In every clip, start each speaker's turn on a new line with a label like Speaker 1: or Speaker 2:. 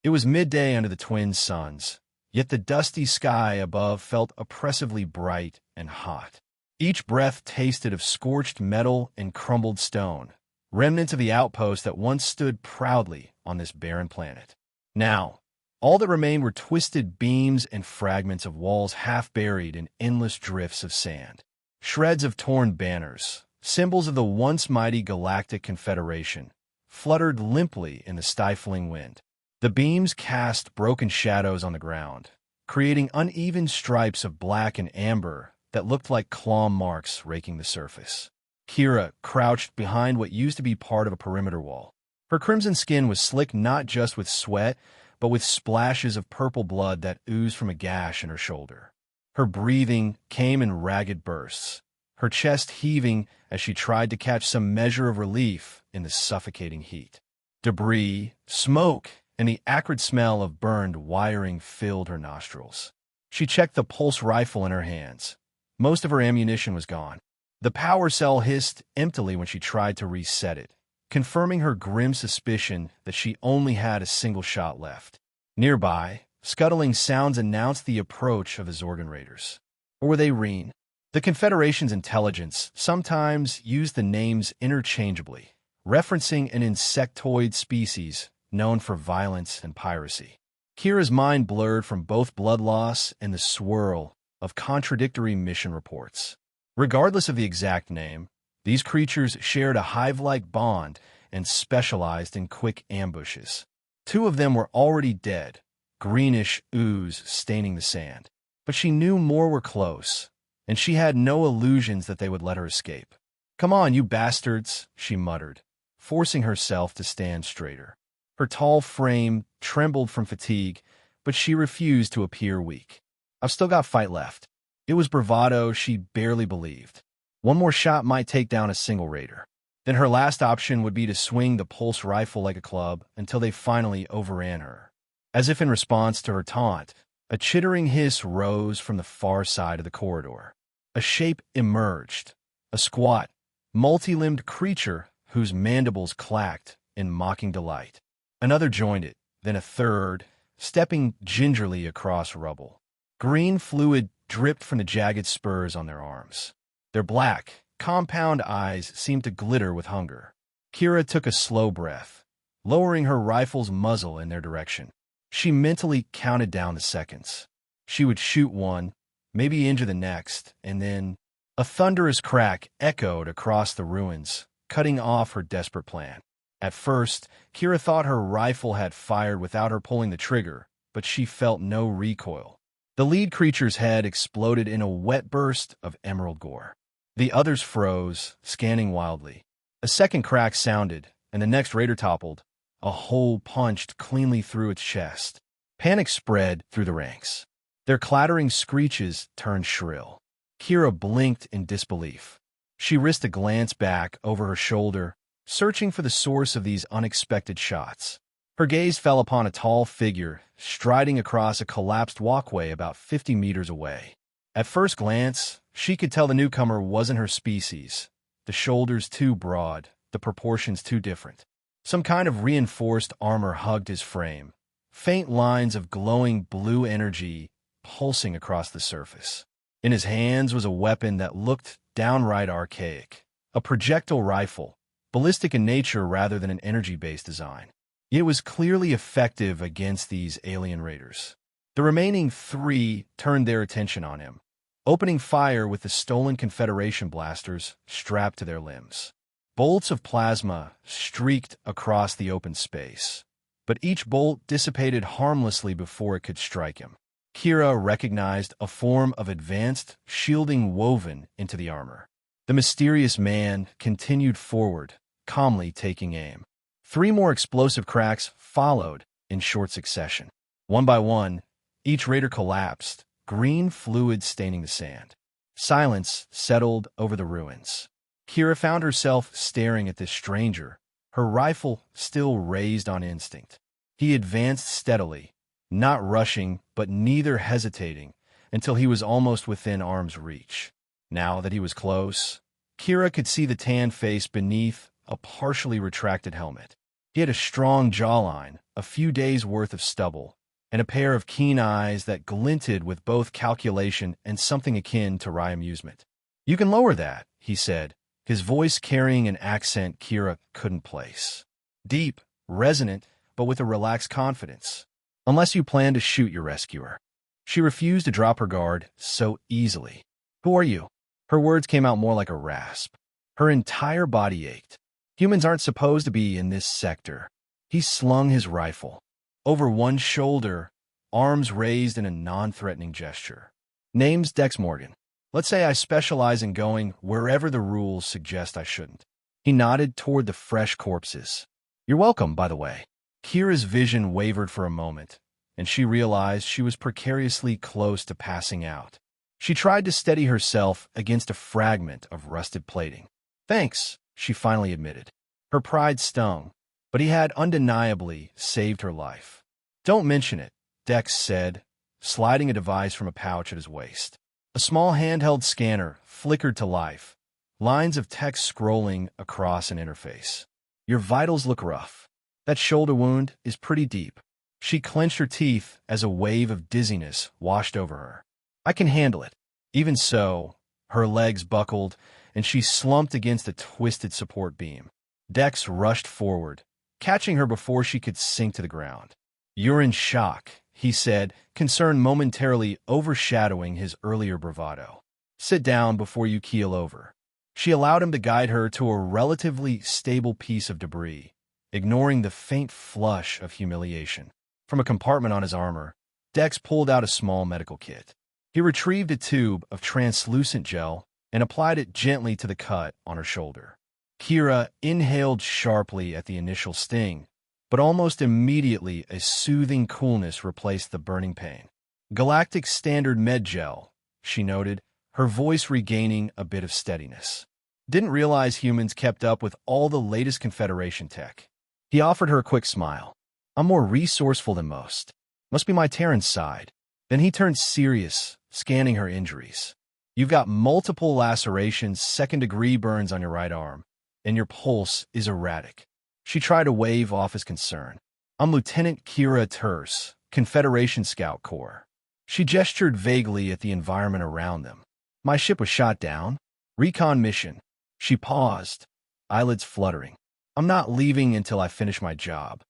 Speaker 1: It was midday under the twin suns, yet the dusty sky above felt oppressively bright and hot. Each breath tasted of scorched metal and crumbled stone, remnants of the outpost that once stood proudly on this barren planet. Now, all that remained were twisted beams and fragments of walls half buried in endless drifts of sand. Shreds of torn banners, symbols of the once mighty Galactic Confederation, fluttered limply in the stifling wind. The beams cast broken shadows on the ground, creating uneven stripes of black and amber that looked like claw marks raking the surface. Kira crouched behind what used to be part of a perimeter wall. Her crimson skin was slick not just with sweat, but with splashes of purple blood that oozed from a gash in her shoulder. Her breathing came in ragged bursts, her chest heaving as she tried to catch some measure of relief in the suffocating heat. Debris, smoke, and the acrid smell of burned wiring filled her nostrils. She checked the pulse rifle in her hands. Most of her ammunition was gone. The power cell hissed emptily when she tried to reset it, confirming her grim suspicion that she only had a single shot left. Nearby, scuttling sounds announced the approach of the Zorgon raiders. Or were they Reen? The Confederation's intelligence sometimes used the names interchangeably, referencing an insectoid species known for violence and piracy. Kira's mind blurred from both blood loss and the swirl of contradictory mission reports. Regardless of the exact name, these creatures shared a hive-like bond and specialized in quick ambushes. Two of them were already dead, greenish ooze staining the sand. But she knew more were close, and she had no illusions that they would let her escape. "Come on, you bastards," she muttered, forcing herself to stand straighter. Her tall frame trembled from fatigue, but she refused to appear weak. "I've still got fight left." It was bravado she barely believed. One more shot might take down a single raider. Then her last option would be to swing the pulse rifle like a club until they finally overran her. As if in response to her taunt, a chittering hiss rose from the far side of the corridor. A shape emerged, a squat, multi-limbed creature whose mandibles clacked in mocking delight. Another joined it, then a third, stepping gingerly across rubble. Green fluid dripped from the jagged spurs on their arms. Their black, compound eyes seemed to glitter with hunger. Kira took a slow breath, lowering her rifle's muzzle in their direction. She mentally counted down the seconds. She would shoot one, maybe injure the next, and then a thunderous crack echoed across the ruins, cutting off her desperate plan. At first, Kira thought her rifle had fired without her pulling the trigger, but she felt no recoil. The lead creature's head exploded in a wet burst of emerald gore. The others froze, scanning wildly. A second crack sounded, and the next raider toppled, a hole punched cleanly through its chest. Panic spread through the ranks. Their clattering screeches turned shrill. Kira blinked in disbelief. She risked a glance back over her shoulder, searching for the source of these unexpected shots. Her gaze fell upon a tall figure striding across a collapsed walkway about 50 meters away. At first glance, she could tell the newcomer wasn't her species. The shoulders too broad, the proportions too different. Some kind of reinforced armor hugged his frame, faint lines of glowing blue energy pulsing across the surface. In his hands was a weapon that looked downright archaic, a projectile rifle, ballistic in nature rather than an energy-based design. It was clearly effective against these alien raiders. The remaining three turned their attention on him, opening fire with the stolen Confederation blasters strapped to their limbs. Bolts of plasma streaked across the open space, but each bolt dissipated harmlessly before it could strike him. Kira recognized a form of advanced shielding woven into the armor. The mysterious man continued forward, calmly taking aim. 3 more explosive cracks followed in short succession. One by one, each raider collapsed, green fluid staining the sand. Silence settled over the ruins. Kira found herself staring at this stranger, her rifle still raised on instinct. He advanced steadily, not rushing but neither hesitating, until he was almost within arm's reach. Now that he was close, Kira could see the tan face beneath a partially retracted helmet. He had a strong jawline, a few days' worth of stubble, and a pair of keen eyes that glinted with both calculation and something akin to wry amusement. "You can lower that," he said, his voice carrying an accent Kira couldn't place. Deep, resonant, but with a relaxed confidence. "Unless you plan to shoot your rescuer." She refused to drop her guard so easily. "Who are you?" Her words came out more like a rasp. Her entire body ached. "Humans aren't supposed to be in this sector." He slung his rifle over one shoulder, arms raised in a non-threatening gesture. "Name's Dex Morgan. Let's say I specialize in going wherever the rules suggest I shouldn't." He nodded toward the fresh corpses. "You're welcome, by the way." Kira's vision wavered for a moment, and she realized she was precariously close to passing out. She tried to steady herself against a fragment of rusted plating. "Thanks," she finally admitted. Her pride stung, but he had undeniably saved her life. "Don't mention it," Dex said, sliding a device from a pouch at his waist. A small handheld scanner flickered to life, lines of text scrolling across an interface. "Your vitals look rough. That shoulder wound is pretty deep." She clenched her teeth as a wave of dizziness washed over her. "I can handle it." Even so, her legs buckled, and she slumped against a twisted support beam. Dex rushed forward, catching her before she could sink to the ground. "You're in shock," he said, concern momentarily overshadowing his earlier bravado. "Sit down before you keel over." She allowed him to guide her to a relatively stable piece of debris, ignoring the faint flush of humiliation. From a compartment on his armor, Dex pulled out a small medical kit. He retrieved a tube of translucent gel and applied it gently to the cut on her shoulder. Kira inhaled sharply at the initial sting, but almost immediately a soothing coolness replaced the burning pain. "Galactic Standard Med Gel," she noted, her voice regaining a bit of steadiness. "Didn't realize humans kept up with all the latest Confederation tech." He offered her a quick smile. "I'm more resourceful than most. Must be my Terran side." Then he turned serious, scanning her injuries. "You've got multiple lacerations, second-degree burns on your right arm, and your pulse is erratic." She tried to wave off his concern. "I'm Lieutenant Kira Terse, Confederation Scout Corps." She gestured vaguely at the environment around them. "My ship was shot down. Recon mission." She paused, eyelids fluttering. "I'm not leaving until I finish my job."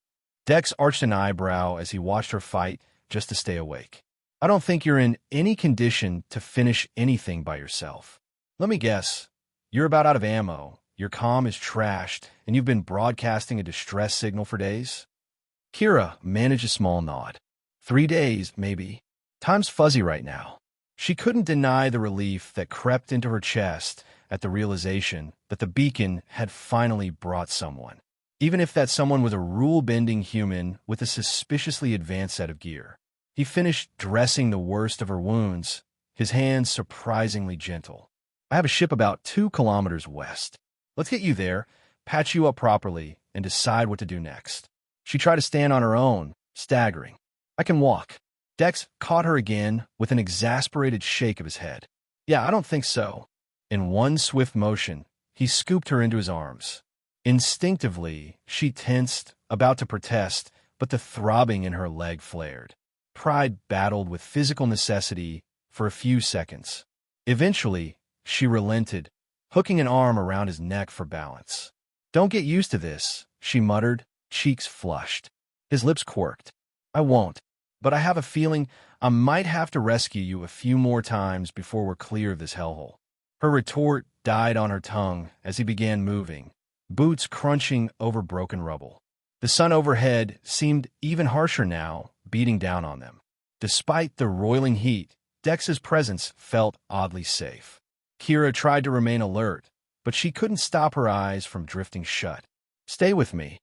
Speaker 1: Dex arched an eyebrow as he watched her fight just to stay awake. "I don't think you're in any condition to finish anything by yourself. Let me guess. You're about out of ammo, your comm is trashed, and you've been broadcasting a distress signal for days?" Kira managed a small nod. 3 days, maybe. Time's fuzzy right now." She couldn't deny the relief that crept into her chest at the realization that the beacon had finally brought someone, even if that someone was a rule-bending human with a suspiciously advanced set of gear. He finished dressing the worst of her wounds, his hands surprisingly gentle. "I have a ship about 2 kilometers west. Let's get you there, patch you up properly, and decide what to do next." She tried to stand on her own, staggering. "I can walk." Dex caught her again with an exasperated shake of his head. "Yeah, I don't think so." In one swift motion, he scooped her into his arms. Instinctively, she tensed, about to protest, but the throbbing in her leg flared. Pride battled with physical necessity for a few seconds. Eventually, she relented, hooking an arm around his neck for balance. "Don't get used to this," she muttered, cheeks flushed. His lips quirked. "I won't, but I have a feeling I might have to rescue you a few more times before we're clear of this hellhole." Her retort died on her tongue as he began moving, boots crunching over broken rubble. The sun overhead seemed even harsher now, beating down on them. Despite the roiling heat, Dex's presence felt oddly safe. Kira tried to remain alert, but she couldn't stop her eyes from drifting shut. "Stay with me,"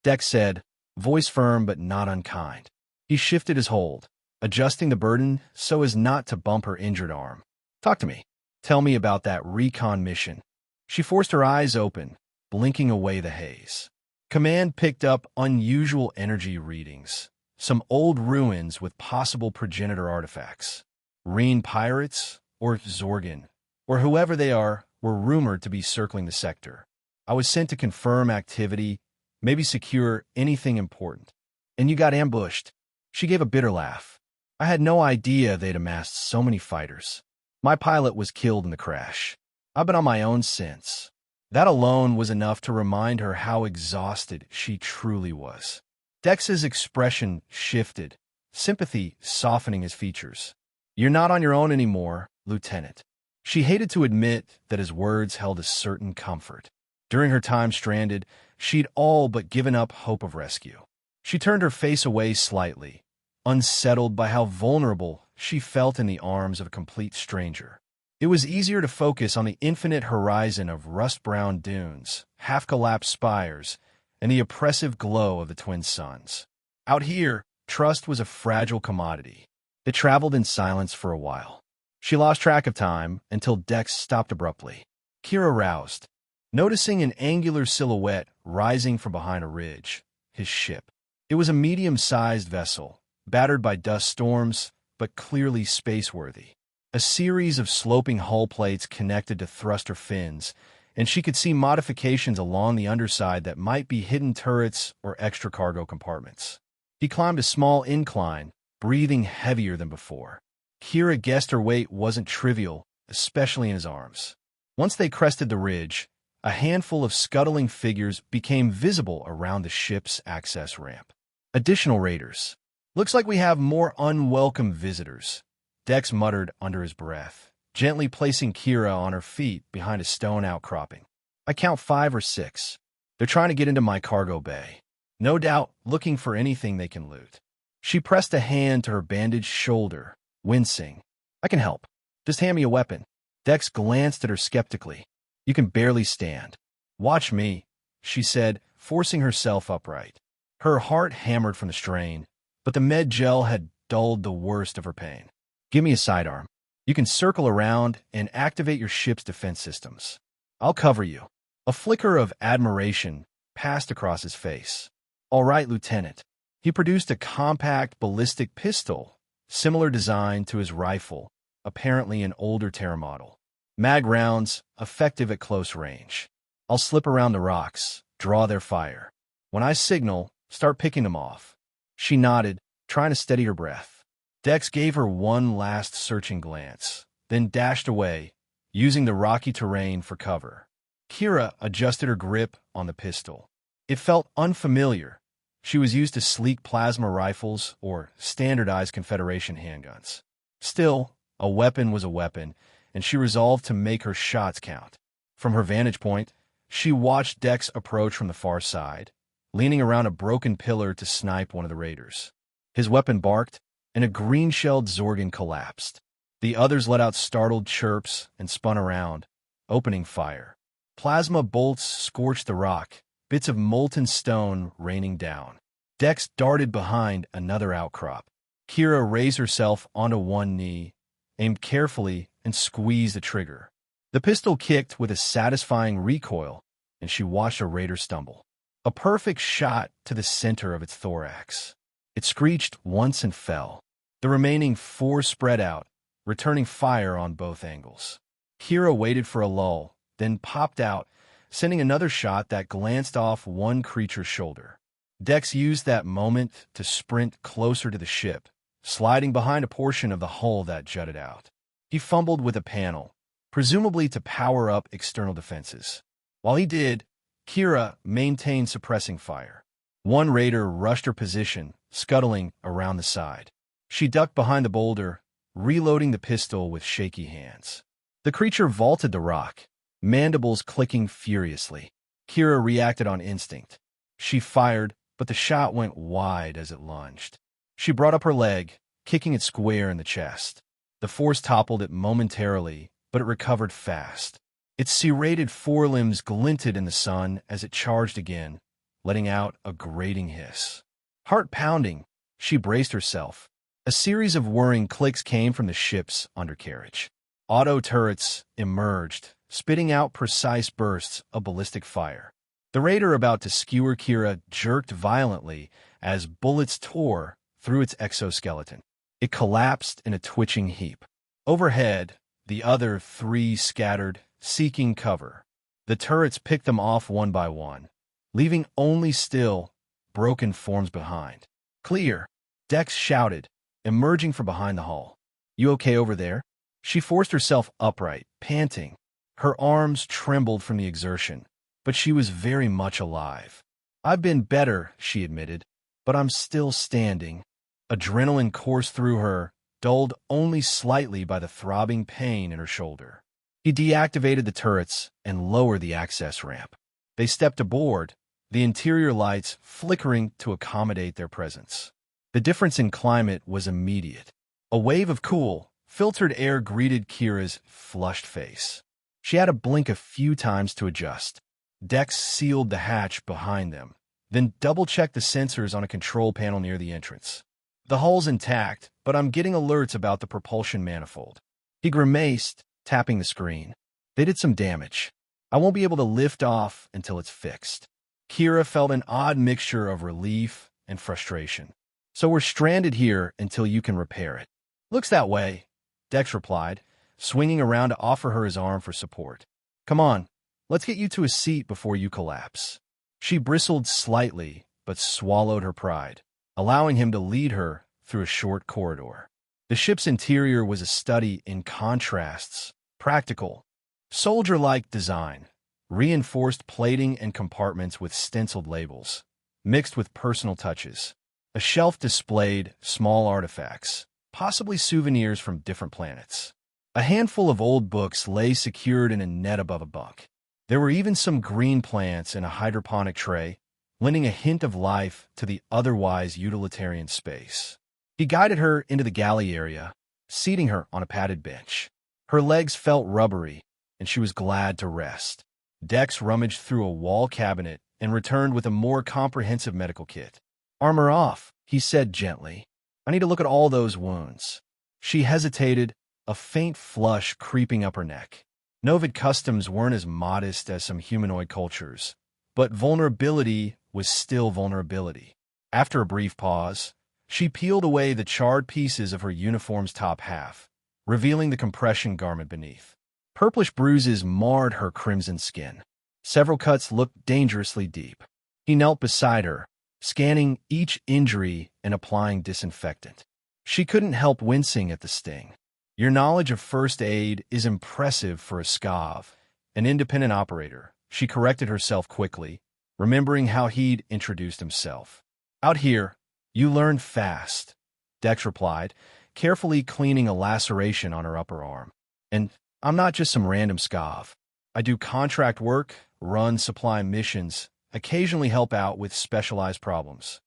Speaker 1: Dex said, voice firm but not unkind. He shifted his hold, adjusting the burden so as not to bump her injured arm. "Talk to me. Tell me about that recon mission." She forced her eyes open, blinking away the haze. Command picked up unusual energy readings, some old ruins with possible progenitor artifacts. Reen pirates, or Zorgan, or whoever they are, were rumored to be circling the sector. I was sent to confirm activity, maybe secure anything important. And you got ambushed. She gave a bitter laugh. I had no idea they'd amassed so many fighters. My pilot was killed in the crash. I've been on my own since. That alone was enough to remind her how exhausted she truly was. Dex's expression shifted, sympathy softening his features. You're not on your own anymore, Lieutenant. She hated to admit that his words held a certain comfort. During her time stranded, she'd all but given up hope of rescue. She turned her face away slightly, unsettled by how vulnerable she felt in the arms of a complete stranger. It was easier to focus on the infinite horizon of rust-brown dunes, half-collapsed spires, and the oppressive glow of the twin suns. Out here, trust was a fragile commodity. It traveled in silence for a while. She lost track of time until Dex stopped abruptly. Kira roused, noticing an angular silhouette rising from behind a ridge, his ship. It was a medium-sized vessel, battered by dust storms, but clearly spaceworthy. A series of sloping hull plates connected to thruster fins, and she could see modifications along the underside that might be hidden turrets or extra cargo compartments. He climbed a small incline, breathing heavier than before. Kira guessed her weight wasn't trivial, especially in his arms. Once they crested the ridge, a handful of scuttling figures became visible around the ship's access ramp. Additional raiders. Looks like we have more unwelcome visitors, Dex muttered under his breath, gently placing Kira on her feet behind a stone outcropping. I count 5 or 6. They're trying to get into my cargo bay. No doubt looking for anything they can loot. She pressed a hand to her bandaged shoulder, wincing. I can help. Just hand me a weapon. Dex glanced at her skeptically. You can barely stand. Watch me, she said, forcing herself upright. Her heart hammered from the strain, but the med gel had dulled the worst of her pain. Give me a sidearm. You can circle around and activate your ship's defense systems. I'll cover you. A flicker of admiration passed across his face. All right, Lieutenant. He produced a compact ballistic pistol, similar design to his rifle, apparently an older Terra model. Mag rounds, effective at close range. I'll slip around the rocks, draw their fire. When I signal, start picking them off. She nodded, trying to steady her breath. Dex gave her one last searching glance, then dashed away, using the rocky terrain for cover. Kira adjusted her grip on the pistol. It felt unfamiliar. She was used to sleek plasma rifles or standardized Confederation handguns. Still, a weapon was a weapon, and she resolved to make her shots count. From her vantage point, she watched Dex approach from the far side, leaning around a broken pillar to snipe one of the raiders. His weapon barked, and a green-shelled Zorgon collapsed. The others let out startled chirps and spun around, opening fire. Plasma bolts scorched the rock, bits of molten stone raining down. Dex darted behind another outcrop. Kira raised herself onto one knee, aimed carefully, and squeezed the trigger. The pistol kicked with a satisfying recoil, and she watched a raider stumble. A perfect shot to the center of its thorax. It screeched once and fell. The remaining 4 spread out, returning fire on both angles. Kira waited for a lull, then popped out, sending another shot that glanced off one creature's shoulder. Dex used that moment to sprint closer to the ship, sliding behind a portion of the hull that jutted out. He fumbled with a panel, presumably to power up external defenses. While he did, Kira maintained suppressing fire. One raider rushed her position, scuttling around the side. She ducked behind the boulder, reloading the pistol with shaky hands. The creature vaulted the rock, mandibles clicking furiously. Kira reacted on instinct. She fired, but the shot went wide as it lunged. She brought up her leg, kicking it square in the chest. The force toppled it momentarily, but it recovered fast. Its serrated forelimbs glinted in the sun as it charged again, letting out a grating hiss. Heart pounding, she braced herself. A series of whirring clicks came from the ship's undercarriage. Auto turrets emerged, spitting out precise bursts of ballistic fire. The raider about to skewer Kira jerked violently as bullets tore through its exoskeleton. It collapsed in a twitching heap. Overhead, the other 3 scattered, seeking cover. The turrets picked them off one by one, leaving only still, broken forms behind. "Clear!" Dex shouted, emerging from behind the hull. "You okay over there?" She forced herself upright, panting. Her arms trembled from the exertion, but she was very much alive. "I've been better," she admitted, "but I'm still standing." Adrenaline coursed through her, dulled only slightly by the throbbing pain in her shoulder. He deactivated the turrets and lowered the access ramp. They stepped aboard, the interior lights flickering to accommodate their presence. The difference in climate was immediate. A wave of cool, filtered air greeted Kira's flushed face. She had to blink a few times to adjust. Dex sealed the hatch behind them, then double-checked the sensors on a control panel near the entrance. "The hull's intact, but I'm getting alerts about the propulsion manifold." He grimaced, tapping the screen. "They did some damage. I won't be able to lift off until it's fixed." Kira felt an odd mixture of relief and frustration. "So we're stranded here until you can repair it." "Looks that way," Dex replied, swinging around to offer her his arm for support. "Come on, let's get you to a seat before you collapse." She bristled slightly, but swallowed her pride, allowing him to lead her through a short corridor. The ship's interior was a study in contrasts, practical, soldier-like design, reinforced plating and compartments with stenciled labels, mixed with personal touches. A shelf displayed small artifacts, possibly souvenirs from different planets. A handful of old books lay secured in a net above a bunk. There were even some green plants in a hydroponic tray, lending a hint of life to the otherwise utilitarian space. He guided her into the galley area, seating her on a padded bench. Her legs felt rubbery, and she was glad to rest. Dex rummaged through a wall cabinet and returned with a more comprehensive medical kit. "Armor off," he said gently. "I need to look at all those wounds." She hesitated, a faint flush creeping up her neck. Novid customs weren't as modest as some humanoid cultures, but vulnerability was still vulnerability. After a brief pause, she peeled away the charred pieces of her uniform's top half, revealing the compression garment beneath. Purplish bruises marred her crimson skin. Several cuts looked dangerously deep. He knelt beside her, scanning each injury and applying disinfectant. She couldn't help wincing at the sting. "Your knowledge of first aid is impressive for a Scav, an independent operator," she corrected herself quickly, remembering how he'd introduced himself. "Out here, you learn fast," Dex replied, carefully cleaning a laceration on her upper arm. "And I'm not just some random Scav. I do contract work, run supply missions, occasionally help out with specialized problems."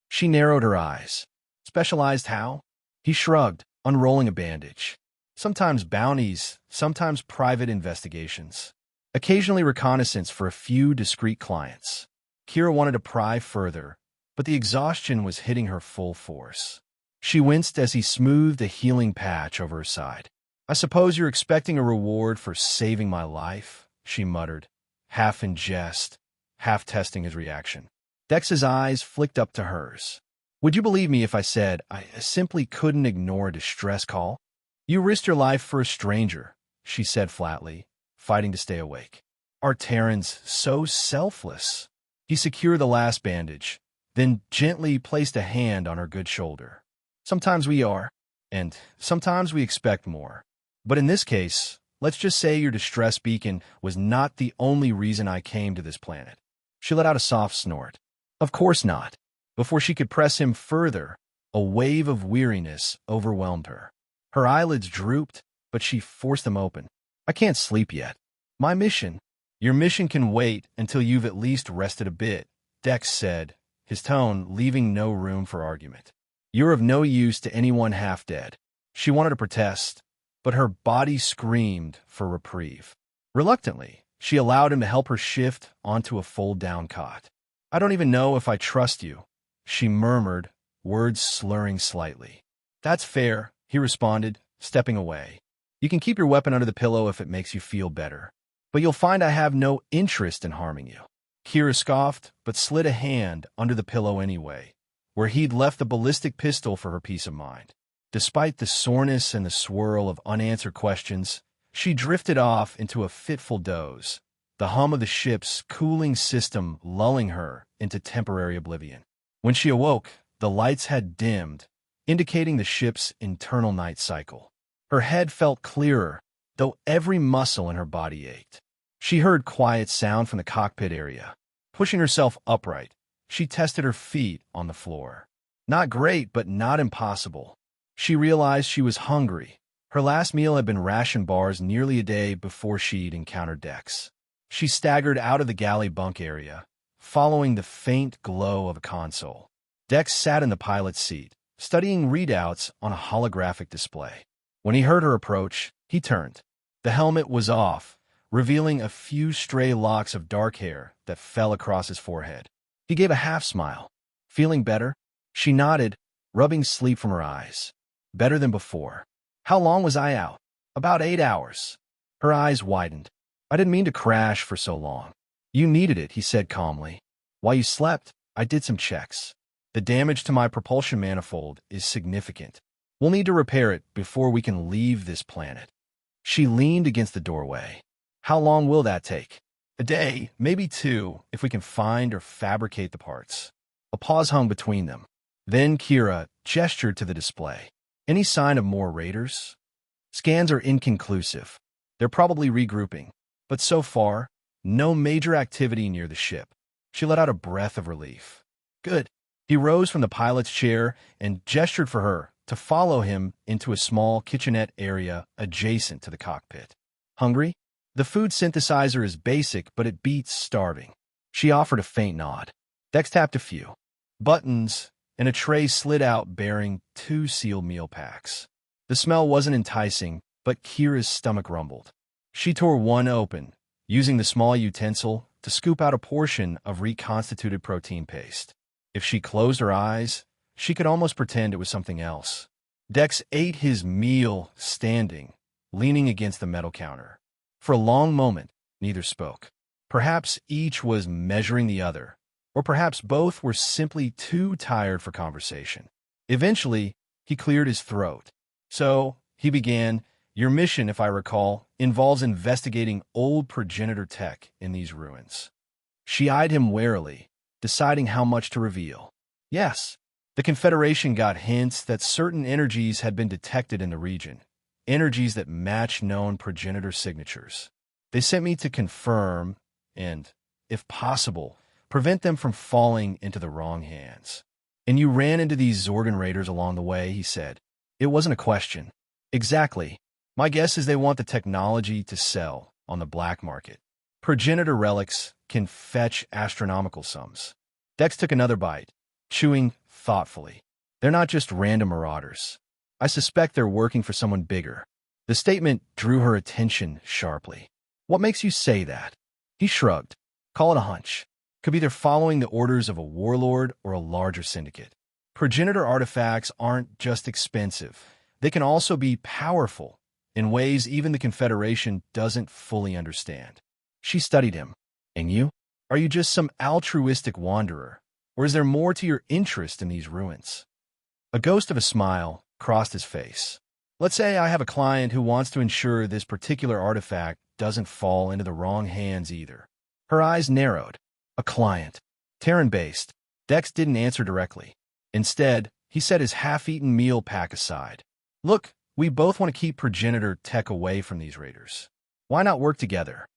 Speaker 1: She narrowed her eyes. "Specialized how?" He shrugged, unrolling a bandage. "Sometimes bounties, sometimes private investigations. Occasionally reconnaissance for a few discreet clients." Kira wanted to pry further, but the exhaustion was hitting her full force. She winced as he smoothed a healing patch over her side. "I suppose you're expecting a reward for saving my life," she muttered, half in jest, half testing his reaction. Dex's eyes flicked up to hers. "Would you believe me if I said I simply couldn't ignore a distress call?" "You risked your life for a stranger," she said flatly, fighting to stay awake. "Are Terrans so selfless?" He secured the last bandage, then gently placed a hand on her good shoulder. "Sometimes we are, and sometimes we expect more. But in this case, let's just say your distress beacon was not the only reason I came to this planet." She let out a soft snort. "Of course not." Before she could press him further, a wave of weariness overwhelmed her. Her eyelids drooped, but she forced them open. "I can't sleep yet. My mission—" "Your mission can wait until you've at least rested a bit," Dex said, his tone leaving no room for argument. "You're of no use to anyone half dead." She wanted to protest, but her body screamed for reprieve. Reluctantly, she allowed him to help her shift onto a fold-down cot. "I don't even know if I trust you," she murmured, words slurring slightly. "That's fair," he responded, stepping away. "You can keep your weapon under the pillow if it makes you feel better. But you'll find I have no interest in harming you." Kira scoffed, but slid a hand under the pillow anyway, where he'd left the ballistic pistol for her peace of mind. Despite the soreness and the swirl of unanswered questions, she drifted off into a fitful doze, the hum of the ship's cooling system lulling her into temporary oblivion. When she awoke, the lights had dimmed, indicating the ship's internal night cycle. Her head felt clearer, though every muscle in her body ached. She heard quiet sound from the cockpit area. Pushing herself upright, she tested her feet on the floor. Not great, but not impossible. She realized she was hungry. Her last meal had been ration bars nearly a day before she'd encountered Dex. She staggered out of the galley bunk area, following the faint glow of a console. Dex sat in the pilot's seat, studying readouts on a holographic display. When he heard her approach, he turned. The helmet was off, revealing a few stray locks of dark hair that fell across his forehead. He gave a half-smile. Feeling better? She nodded, rubbing sleep from her eyes. Better than before. How long was I out? About 8 hours. Her eyes widened. I didn't mean to crash for so long. You needed it, he said calmly. While you slept, I did some checks. The damage to my propulsion manifold is significant. We'll need to repair it before we can leave this planet. She leaned against the doorway. How long will that take? A day, maybe 2, if we can find or fabricate the parts. A pause hung between them. Then Kira gestured to the display. Any sign of more raiders? Scans are inconclusive. They're probably regrouping. But so far, no major activity near the ship. She let out a breath of relief. Good. He rose from the pilot's chair and gestured for her to follow him into a small kitchenette area adjacent to the cockpit. Hungry? The food synthesizer is basic, but it beats starving. She offered a faint nod. Dex tapped a few buttons, and a tray slid out bearing 2 sealed meal packs. The smell wasn't enticing, but Kira's stomach rumbled. She tore one open, using the small utensil to scoop out a portion of reconstituted protein paste. If she closed her eyes, she could almost pretend it was something else. Dex ate his meal standing, leaning against the metal counter. For a long moment, neither spoke. Perhaps each was measuring the other, or perhaps both were simply too tired for conversation. Eventually, he cleared his throat. So, he began, your mission, if I recall, involves investigating old progenitor tech in these ruins. She eyed him warily, deciding how much to reveal. Yes, the Confederation got hints that certain energies had been detected in the region, energies that match known progenitor signatures. They sent me to confirm and, if possible, prevent them from falling into the wrong hands. And you ran into these Zorgon raiders along the way, he said. It wasn't a question. Exactly. My guess is they want the technology to sell on the black market. Progenitor relics can fetch astronomical sums. Dex took another bite, chewing thoughtfully. They're not just random marauders. I suspect they're working for someone bigger. The statement drew her attention sharply. What makes you say that? He shrugged. Call it a hunch. Could be they're following the orders of a warlord or a larger syndicate. Progenitor artifacts aren't just expensive. They can also be powerful in ways even the Confederation doesn't fully understand. She studied him. And you? Are you just some altruistic wanderer? Or is there more to your interest in these ruins? A ghost of a smile crossed his face. Let's say I have a client who wants to ensure this particular artifact doesn't fall into the wrong hands either. Her eyes narrowed. A client. Terran-based. Dex didn't answer directly. Instead, he set his half-eaten meal pack aside. Look, we both want to keep progenitor tech away from these raiders. Why not work together?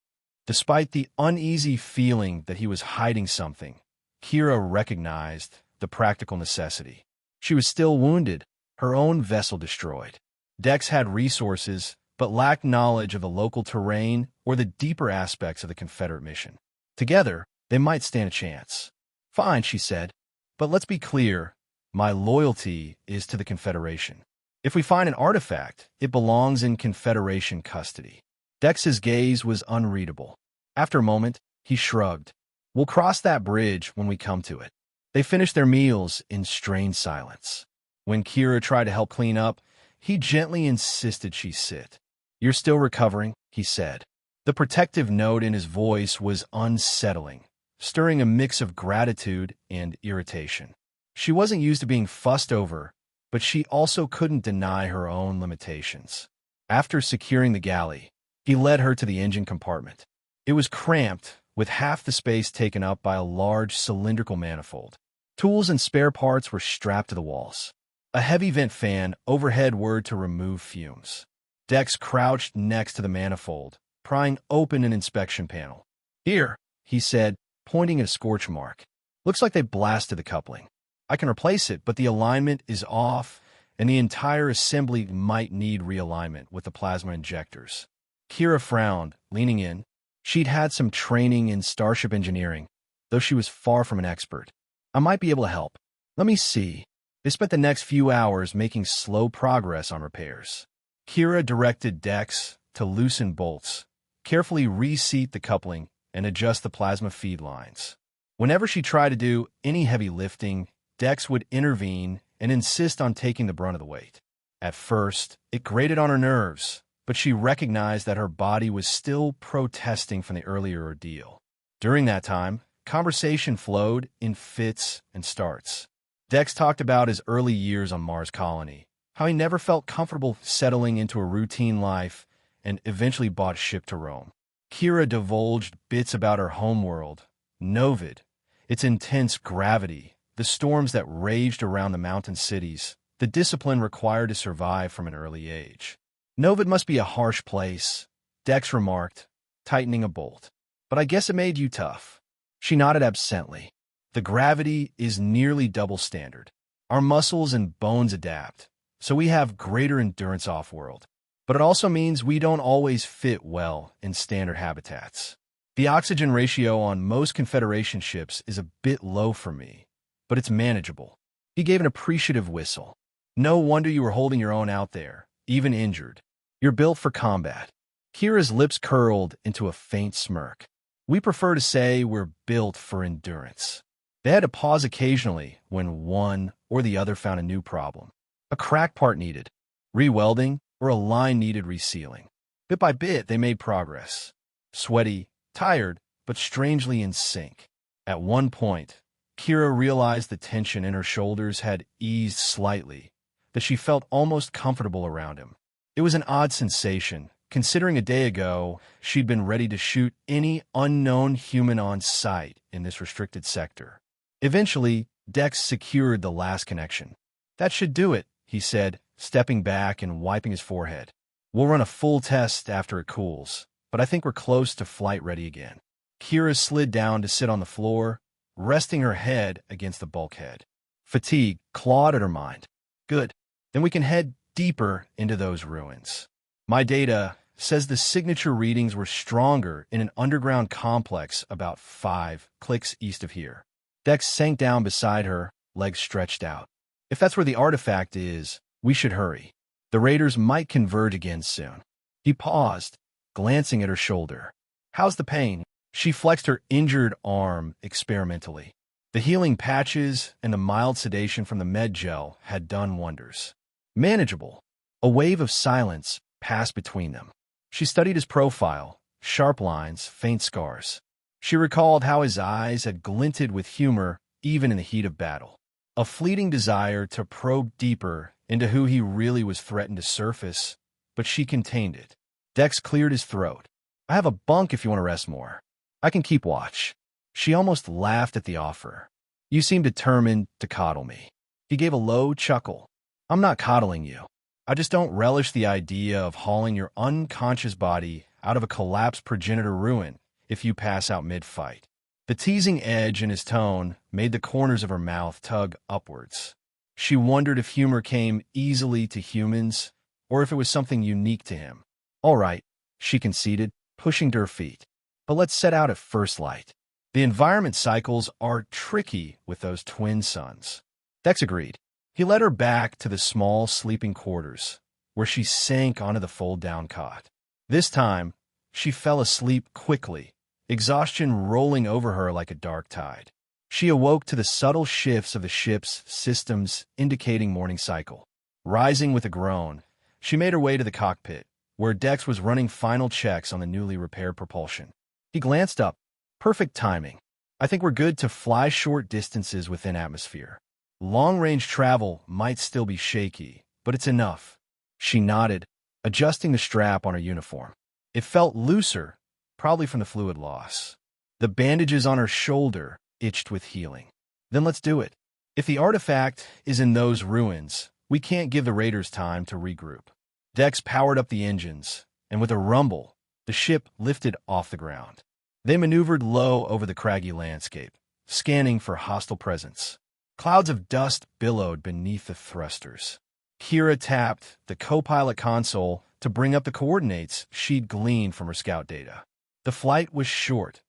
Speaker 1: Despite the uneasy feeling that he was hiding something, Kira recognized the practical necessity. She was still wounded, her own vessel destroyed. Dex had resources, but lacked knowledge of the local terrain or the deeper aspects of the Confederate mission. Together, they might stand a chance. Fine, she said, but let's be clear, my loyalty is to the Confederation. If we find an artifact, it belongs in Confederation custody. Dex's gaze was unreadable. After a moment, he shrugged. We'll cross that bridge when we come to it. They finished their meals in strained silence. When Kira tried to help clean up, he gently insisted she sit. You're still recovering, he said. The protective note in his voice was unsettling, stirring a mix of gratitude and irritation. She wasn't used to being fussed over, but she also couldn't deny her own limitations. After securing the galley, he led her to the engine compartment. It was cramped, with half the space taken up by a large cylindrical manifold. Tools and spare parts were strapped to the walls. A heavy vent fan overhead were to remove fumes. Dex crouched next to the manifold, prying open an inspection panel. "Here," he said, pointing at a scorch mark. "Looks like they blasted the coupling. I can replace it, but the alignment is off, and the entire assembly might need realignment with the plasma injectors." Kira frowned, leaning in. She'd had some training in starship engineering, though she was far from an expert. "I might be able to help. Let me see." They spent the next few hours making slow progress on repairs. Kira directed Dex to loosen bolts, carefully reseat the coupling, and adjust the plasma feed lines. Whenever she tried to do any heavy lifting, Dex would intervene and insist on taking the brunt of the weight. At first, it grated on her nerves, but she recognized that her body was still protesting from the earlier ordeal. During that time, conversation flowed in fits and starts. Dex talked about his early years on Mars Colony, how he never felt comfortable settling into a routine life, and eventually bought a ship to Rome. Kira divulged bits about her homeworld, Novid, its intense gravity, the storms that raged around the mountain cities, the discipline required to survive from an early age. "Novid must be a harsh place," Dex remarked, tightening a bolt. "But I guess it made you tough." She nodded absently. "The gravity is nearly double standard. Our muscles and bones adapt, so we have greater endurance off-world. But it also means we don't always fit well in standard habitats. The oxygen ratio on most Confederation ships is a bit low for me, but it's manageable." He gave an appreciative whistle. "No wonder you were holding your own out there, even injured. You're built for combat." Kira's lips curled into a faint smirk. "We prefer to say we're built for endurance." They had to pause occasionally when one or the other found a new problem. A crack part needed re-welding, or a line needed resealing. Bit by bit, they made progress. Sweaty, tired, but strangely in sync. At one point, Kira realized the tension in her shoulders had eased slightly, that she felt almost comfortable around him. It was an odd sensation, considering a day ago she'd been ready to shoot any unknown human on sight in this restricted sector. Eventually, Dex secured the last connection. "That should do it," he said, stepping back and wiping his forehead. "We'll run a full test after it cools, but I think we're close to flight ready again." Kira slid down to sit on the floor, resting her head against the bulkhead. Fatigue clawed at her mind. "Good. Then we can head deeper into those ruins. My data says the signature readings were stronger in an underground complex about 5 clicks east of here." Dex sank down beside her, legs stretched out. "If that's where the artifact is, we should hurry. The raiders might converge again soon." He paused, glancing at her shoulder. "How's the pain?" She flexed her injured arm experimentally. The healing patches and the mild sedation from the med gel had done wonders. "Manageable." A wave of silence passed between them. She studied his profile, sharp lines, faint scars. She recalled how his eyes had glinted with humor even in the heat of battle. A fleeting desire to probe deeper into who he really was threatened to surface, but she contained it. Dex cleared his throat. "I have a bunk if you want to rest more. I can keep watch." She almost laughed at the offer. "You seem determined to coddle me." He gave a low chuckle. "I'm not coddling you. I just don't relish the idea of hauling your unconscious body out of a collapsed progenitor ruin if you pass out mid-fight." The teasing edge in his tone made the corners of her mouth tug upwards. She wondered if humor came easily to humans, or if it was something unique to him. "All right," she conceded, pushing to her feet. "But let's set out at first light. The environment cycles are tricky with those twin suns." Dex agreed. He led her back to the small sleeping quarters, where she sank onto the fold-down cot. This time, she fell asleep quickly, exhaustion rolling over her like a dark tide. She awoke to the subtle shifts of the ship's systems indicating morning cycle. Rising with a groan, she made her way to the cockpit, where Dex was running final checks on the newly repaired propulsion. He glanced up. "Perfect timing. I think we're good to fly short distances within atmosphere. Long-range travel might still be shaky, but it's enough." She nodded, adjusting the strap on her uniform. It felt looser, probably from the fluid loss. The bandages on her shoulder itched with healing. Then let's do it. If the artifact is in those ruins, we can't give the raiders time to regroup. Dex powered up the engines, and with a rumble, the ship lifted off the ground. They maneuvered low over the craggy landscape, scanning for hostile presence. Clouds of dust billowed beneath the thrusters. Kira tapped the co-pilot console to bring up the coordinates she'd gleaned from her scout data. The flight was short,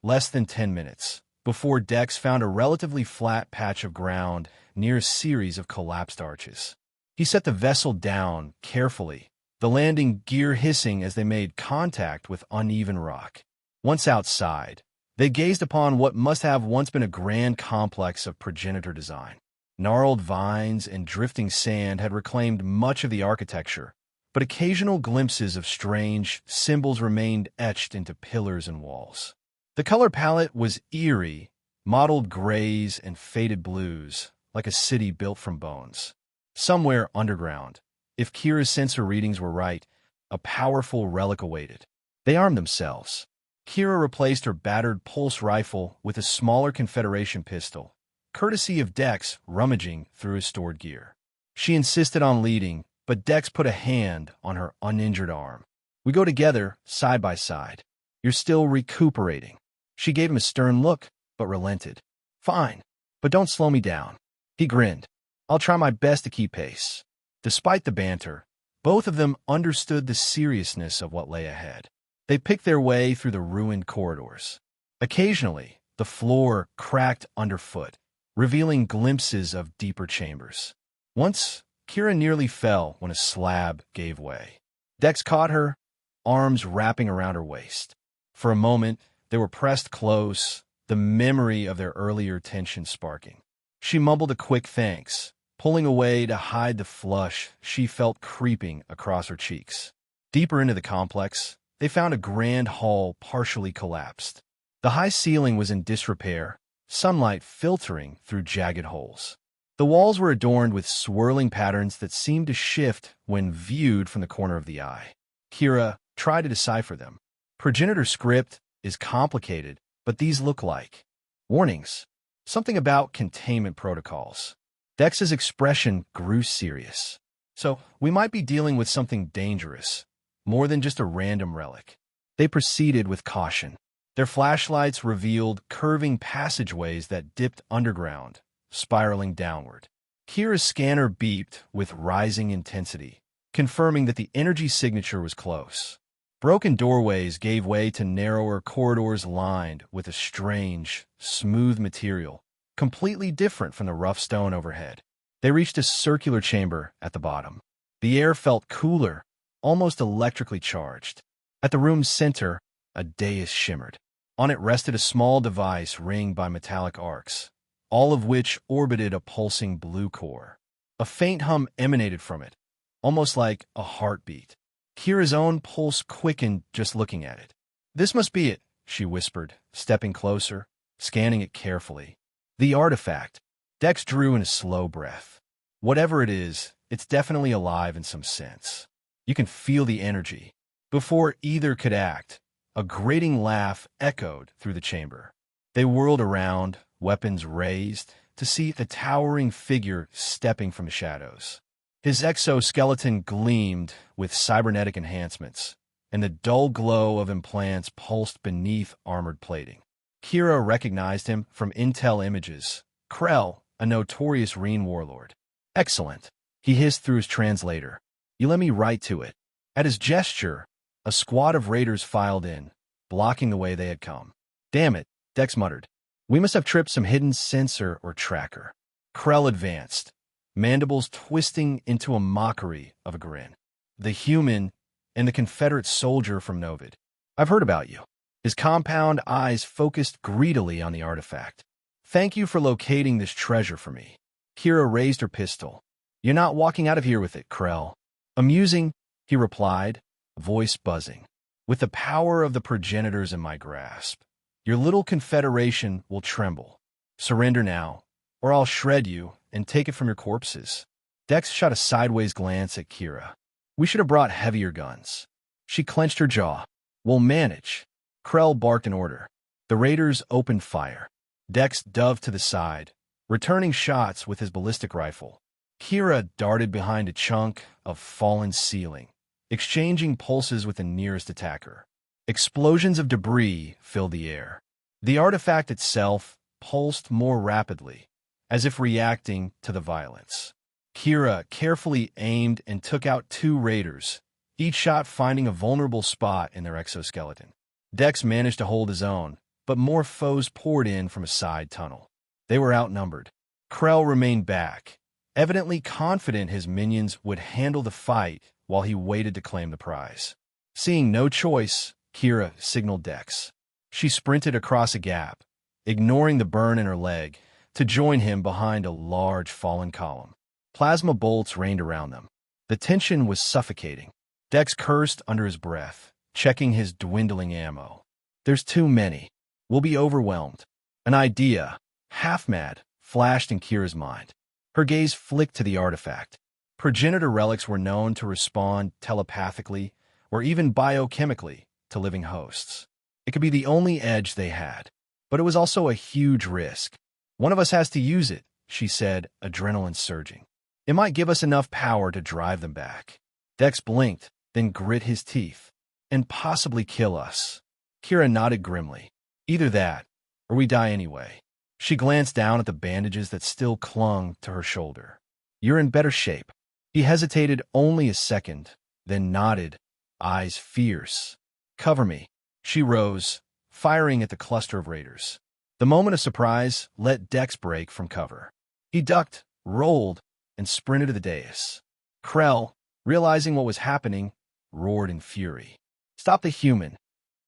Speaker 1: less than 10 minutes, before Dex found a relatively flat patch of ground near a series of collapsed arches. He set the vessel down carefully, the landing gear hissing as they made contact with uneven rock. Once outside, they gazed upon what must have once been a grand complex of progenitor design. Gnarled vines and drifting sand had reclaimed much of the architecture, but occasional glimpses of strange symbols remained etched into pillars and walls. The color palette was eerie, mottled grays and faded blues, like a city built from bones. Somewhere underground, if Kira's sensor readings were right, a powerful relic awaited. They armed themselves. Kira replaced her battered pulse rifle with a smaller Confederation pistol, courtesy of Dex rummaging through his stored gear. She insisted on leading, but Dex put a hand on her uninjured arm. "We go together, side by side. You're still recuperating." She gave him a stern look, but relented. "Fine, but don't slow me down." He grinned. "I'll try my best to keep pace." Despite the banter, both of them understood the seriousness of what lay ahead. They picked their way through the ruined corridors. Occasionally, the floor cracked underfoot, revealing glimpses of deeper chambers. Once, Kira nearly fell when a slab gave way. Dex caught her, arms wrapping around her waist. For a moment, they were pressed close, the memory of their earlier tension sparking. She mumbled a quick thanks, pulling away to hide the flush she felt creeping across her cheeks. Deeper into the complex, they found a grand hall partially collapsed. The high ceiling was in disrepair, sunlight filtering through jagged holes. The walls were adorned with swirling patterns that seemed to shift when viewed from the corner of the eye. Kira tried to decipher them. Progenitor script is complicated, but these look like warnings. Something about containment protocols. Dex's expression grew serious. So, we might be dealing with something dangerous, more than just a random relic. They proceeded with caution. Their flashlights revealed curving passageways that dipped underground, spiraling downward. Kira's scanner beeped with rising intensity, confirming that the energy signature was close. Broken doorways gave way to narrower corridors lined with a strange, smooth material, completely different from the rough stone overhead. They reached a circular chamber at the bottom. The air felt cooler, almost electrically charged. At the room's center, a dais shimmered. On it rested a small device ringed by metallic arcs, all of which orbited a pulsing blue core. A faint hum emanated from it, almost like a heartbeat. Kira's own pulse quickened just looking at it. "This must be it," she whispered, stepping closer, scanning it carefully. "The artifact." Dex drew in a slow breath. "Whatever it is, it's definitely alive in some sense. You can feel the energy." Before either could act, a grating laugh echoed through the chamber. They whirled around, weapons raised, to see the towering figure stepping from the shadows. His exoskeleton gleamed with cybernetic enhancements, and the dull glow of implants pulsed beneath armored plating. Kira recognized him from intel images. Krell, a notorious Reen warlord. "Excellent," he hissed through his translator. "You let me right to it." At his gesture, a squad of raiders filed in, blocking the way they had come. "Damn it," Dex muttered. "We must have tripped some hidden sensor or tracker." Krell advanced, mandibles twisting into a mockery of a grin. "The human and the Confederate soldier from Novid. I've heard about you." His compound eyes focused greedily on the artifact. "Thank you for locating this treasure for me." Kira raised her pistol. "You're not walking out of here with it, Krell." "Amusing," he replied, voice buzzing. "With the power of the progenitors in my grasp, your little confederation will tremble. Surrender now, or I'll shred you and take it from your corpses." Dex shot a sideways glance at Kira. "We should have brought heavier guns." She clenched her jaw. "We'll manage." Krell barked an order. The raiders opened fire. Dex dove to the side, returning shots with his ballistic rifle. Kira darted behind a chunk of fallen ceiling, exchanging pulses with the nearest attacker. Explosions of debris filled the air. The artifact itself pulsed more rapidly, as if reacting to the violence. Kira carefully aimed and took out 2 raiders, each shot finding a vulnerable spot in their exoskeleton. Dex managed to hold his own, but more foes poured in from a side tunnel. They were outnumbered. Krell remained back, evidently confident his minions would handle the fight while he waited to claim the prize. Seeing no choice, Kira signaled Dex. She sprinted across a gap, ignoring the burn in her leg, to join him behind a large fallen column. Plasma bolts rained around them. The tension was suffocating. Dex cursed under his breath, checking his dwindling ammo. There's too many. We'll be overwhelmed. An idea, half-mad, flashed in Kira's mind. Her gaze flicked to the artifact. Progenitor relics were known to respond telepathically or even biochemically to living hosts. It could be the only edge they had, but it was also a huge risk. One of us has to use it, she said, adrenaline surging. It might give us enough power to drive them back. Dex blinked, then grit his teeth. And possibly kill us. Kira nodded grimly. Either that, or we die anyway. She glanced down at the bandages that still clung to her shoulder. You're in better shape. He hesitated only a second, then nodded, eyes fierce. Cover me. She rose, firing at the cluster of raiders. The moment of surprise let Dex break from cover. He ducked, rolled, and sprinted to the dais. Krell, realizing what was happening, roared in fury. Stop the human.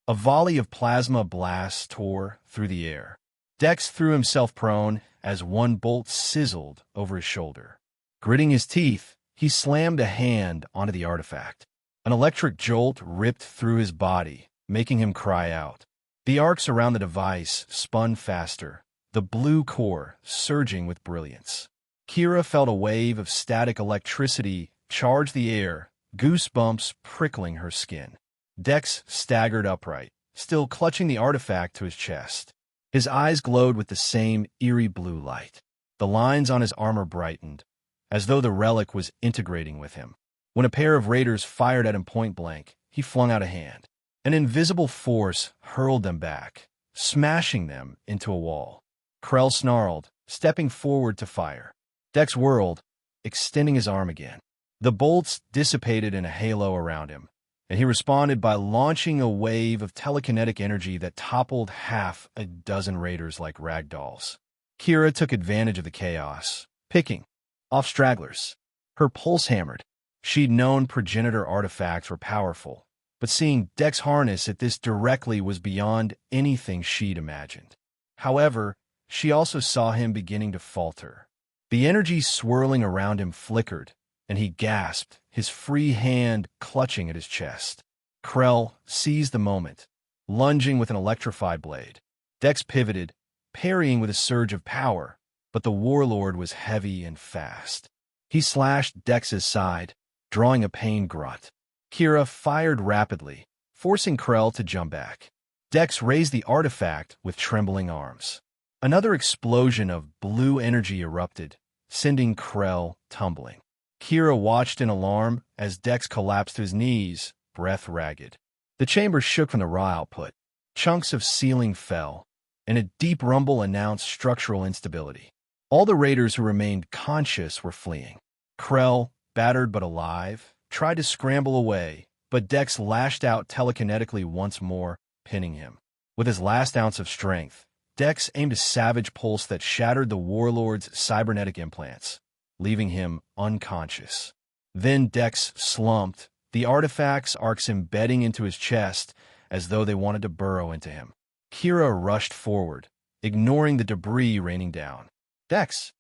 Speaker 1: A volley of plasma blasts tore through the air. Dex threw himself prone as one bolt sizzled over his shoulder. Gritting his teeth, he slammed a hand onto the artifact. An electric jolt ripped through his body, making him cry out. The arcs around the device spun faster, the blue core surging with brilliance. Kira felt a wave of static electricity charge the air, goosebumps prickling her skin. Dex staggered upright, still clutching the artifact to his chest. His eyes glowed with the same eerie blue light. The lines on his armor brightened, as though the relic was integrating with him. When a pair of raiders fired at him point blank, he flung out a hand. An invisible force hurled them back, smashing them into a wall. Krell snarled, stepping forward to fire. Dex whirled, extending his arm again. The bolts dissipated in a halo around him, and he responded by launching a wave of telekinetic energy that toppled half a dozen raiders like rag dolls. Kira took advantage of the chaos, picking off stragglers. Her pulse hammered. She'd known progenitor artifacts were powerful, but seeing Dex harness at this directly was beyond anything she'd imagined. However, she also saw him beginning to falter. The energy swirling around him flickered, and he gasped, his free hand clutching at his chest. Krell seized the moment, lunging with an electrified blade. Dex pivoted, parrying with a surge of power, but the warlord was heavy and fast. He slashed Dex's side, drawing a pained grunt. Kira fired rapidly, forcing Krell to jump back. Dex raised the artifact with trembling arms. Another explosion of blue energy erupted, sending Krell tumbling. Kira watched in alarm as Dex collapsed to his knees, breath ragged. The chamber shook from the raw output. Chunks of ceiling fell, and a deep rumble announced structural instability. All the raiders who remained conscious were fleeing. Krell, battered but alive, tried to scramble away, but Dex lashed out telekinetically once more, pinning him. With his last ounce of strength, Dex aimed a savage pulse that shattered the warlord's cybernetic implants, leaving him unconscious. Then Dex slumped, the artifact's arcs embedding into his chest as though they wanted to burrow into him. Kira rushed forward, ignoring the debris raining down. Dex,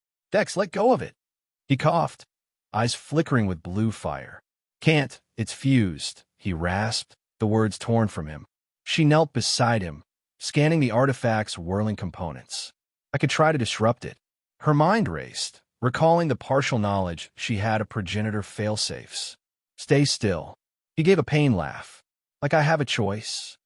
Speaker 1: let go of it. He coughed, eyes flickering with blue fire. Can't, it's fused, he rasped, the words torn from him. She knelt beside him, scanning the artifact's whirling components. I could try to disrupt it. Her mind raced, recalling the partial knowledge she had of progenitor failsafes. Stay still. He gave a pained laugh. Like I have a choice.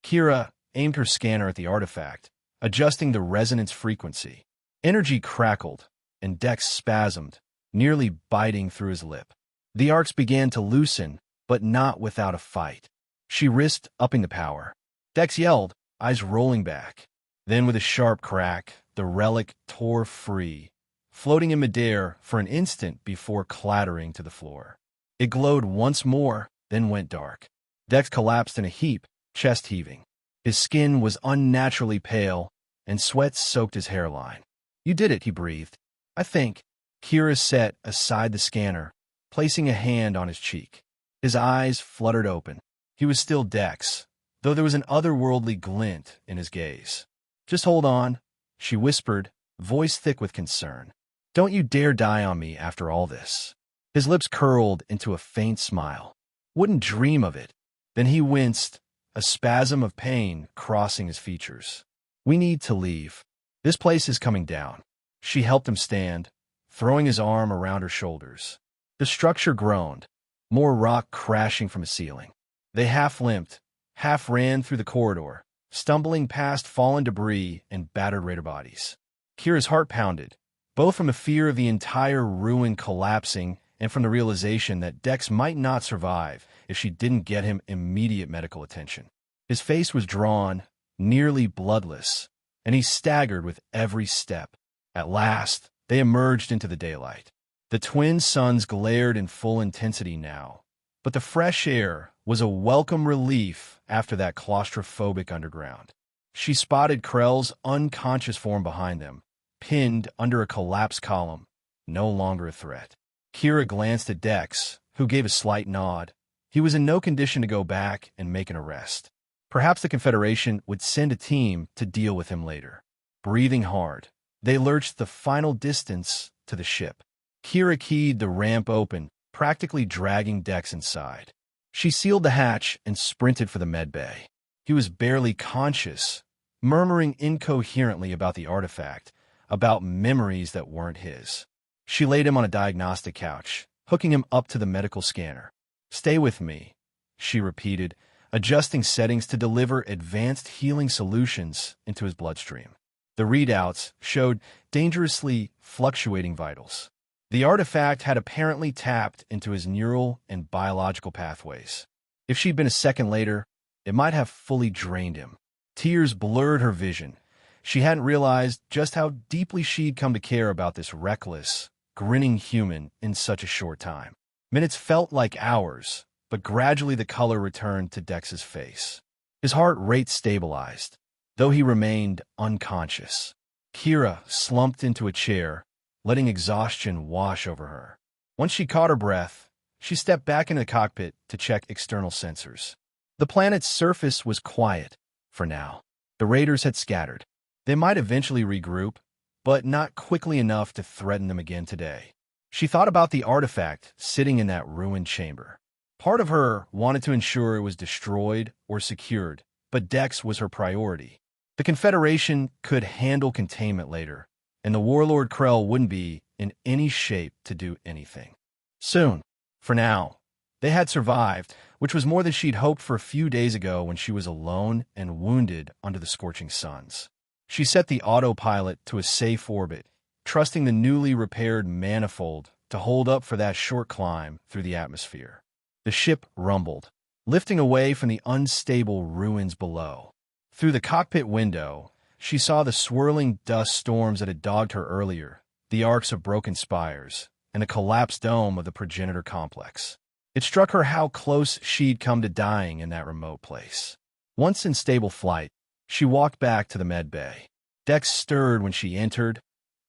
Speaker 1: Kira, aimed her scanner at the artifact, adjusting the resonance frequency. Energy crackled, and Dex spasmed, nearly biting through his lip. The arcs began to loosen, but not without a fight. She risked upping the power. Dex yelled, eyes rolling back. Then with a sharp crack, the relic tore free, floating in midair for an instant before clattering to the floor. It glowed once more, then went dark. Dex collapsed in a heap, chest heaving. His skin was unnaturally pale, and sweat soaked his hairline. "You did it," he breathed. "I think." Kira set aside the scanner, placing a hand on his cheek. His eyes fluttered open. He was still Dex, though there was an otherworldly glint in his gaze. "Just hold on," she whispered, voice thick with concern. "Don't you dare die on me after all this." His lips curled into a faint smile. "Wouldn't dream of it." Then he winced, a spasm of pain crossing his features. "We need to leave. This place is coming down." She helped him stand, throwing his arm around her shoulders. The structure groaned, more rock crashing from the ceiling. They half limped, half ran through the corridor, stumbling past fallen debris and battered raider bodies. Kira's heart pounded, both from the fear of the entire ruin collapsing and from the realization that Dex might not survive if she didn't get him immediate medical attention. His face was drawn, nearly bloodless, and he staggered with every step. At last, they emerged into the daylight. The twin suns glared in full intensity now, but the fresh air was a welcome relief after that claustrophobic underground. She spotted Krell's unconscious form behind them, pinned under a collapsed column, no longer a threat. Kira glanced at Dex, who gave a slight nod. He was in no condition to go back and make an arrest. Perhaps the Confederation would send a team to deal with him later. Breathing hard, they lurched the final distance to the ship. Kira keyed the ramp open, practically dragging Dex inside. She sealed the hatch and sprinted for the medbay. He was barely conscious, murmuring incoherently about the artifact, about memories that weren't his. She laid him on a diagnostic couch, hooking him up to the medical scanner. "Stay with me," she repeated, adjusting settings to deliver advanced healing solutions into his bloodstream. The readouts showed dangerously fluctuating vitals. The artifact had apparently tapped into his neural and biological pathways. If she'd been a second later, it might have fully drained him. Tears blurred her vision. She hadn't realized just how deeply she'd come to care about this reckless, grinning human in such a short time. Minutes felt like hours, but gradually the color returned to Dex's face. His heart rate stabilized, though he remained unconscious. Kira slumped into a chair, letting exhaustion wash over her. Once she caught her breath, she stepped back into the cockpit to check external sensors. The planet's surface was quiet, for now. The raiders had scattered. They might eventually regroup, but not quickly enough to threaten them again today. She thought about the artifact sitting in that ruined chamber. Part of her wanted to ensure it was destroyed or secured, but Dex was her priority. The Confederation could handle containment later, and the Warlord Krell wouldn't be in any shape to do anything. Soon, for now, they had survived, which was more than she'd hoped for a few days ago when she was alone and wounded under the scorching suns. She set the autopilot to a safe orbit, trusting the newly repaired manifold to hold up for that short climb through the atmosphere. The ship rumbled, lifting away from the unstable ruins below. Through the cockpit window, she saw the swirling dust storms that had dogged her earlier, the arcs of broken spires, and the collapsed dome of the progenitor complex. It struck her how close she'd come to dying in that remote place. Once in stable flight, she walked back to the med bay. Dex stirred when she entered,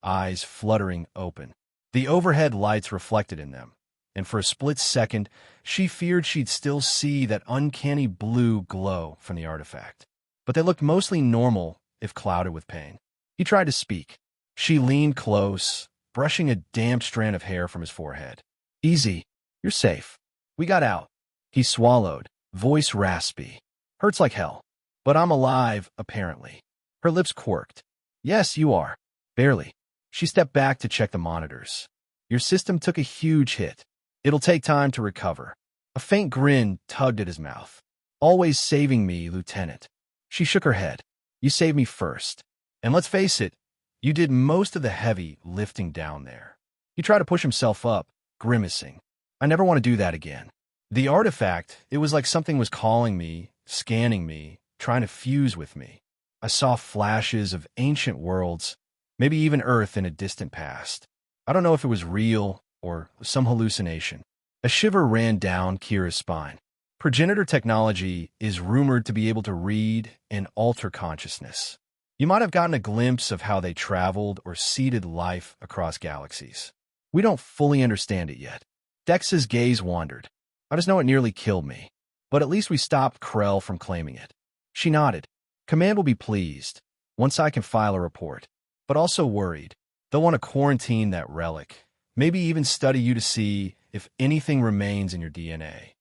Speaker 1: eyes fluttering open. The overhead lights reflected in them, and for a split second, she feared she'd still see that uncanny blue glow from the artifact. But they looked mostly normal, if clouded with pain. He tried to speak. She leaned close, brushing a damp strand of hair from his forehead. "Easy. You're safe. We got out." He swallowed, voice raspy. "Hurts like hell. But I'm alive, apparently." Her lips quirked. "Yes, you are. Barely." She stepped back to check the monitors. "Your system took a huge hit. It'll take time to recover." A faint grin tugged at his mouth. "Always saving me, Lieutenant." She shook her head. You saved me first. And let's face it, you did most of the heavy lifting down there. He tried to push himself up, grimacing. I never want to do that again. The artifact, it was like something was calling me, scanning me, trying to fuse with me. I saw flashes of ancient worlds, maybe even Earth in a distant past. I don't know if it was real or some hallucination. A shiver ran down Kira's spine. Progenitor technology is rumored to be able to read and alter consciousness. You might have gotten a glimpse of how they traveled or seeded life across galaxies. We don't fully understand it yet. Dex's gaze wandered. I just know it nearly killed me. But at least we stopped Krell from claiming it. She nodded. Command will be pleased, once I can file a report. But also worried. They'll want to quarantine that relic. Maybe even study you to see if anything remains in your DNA.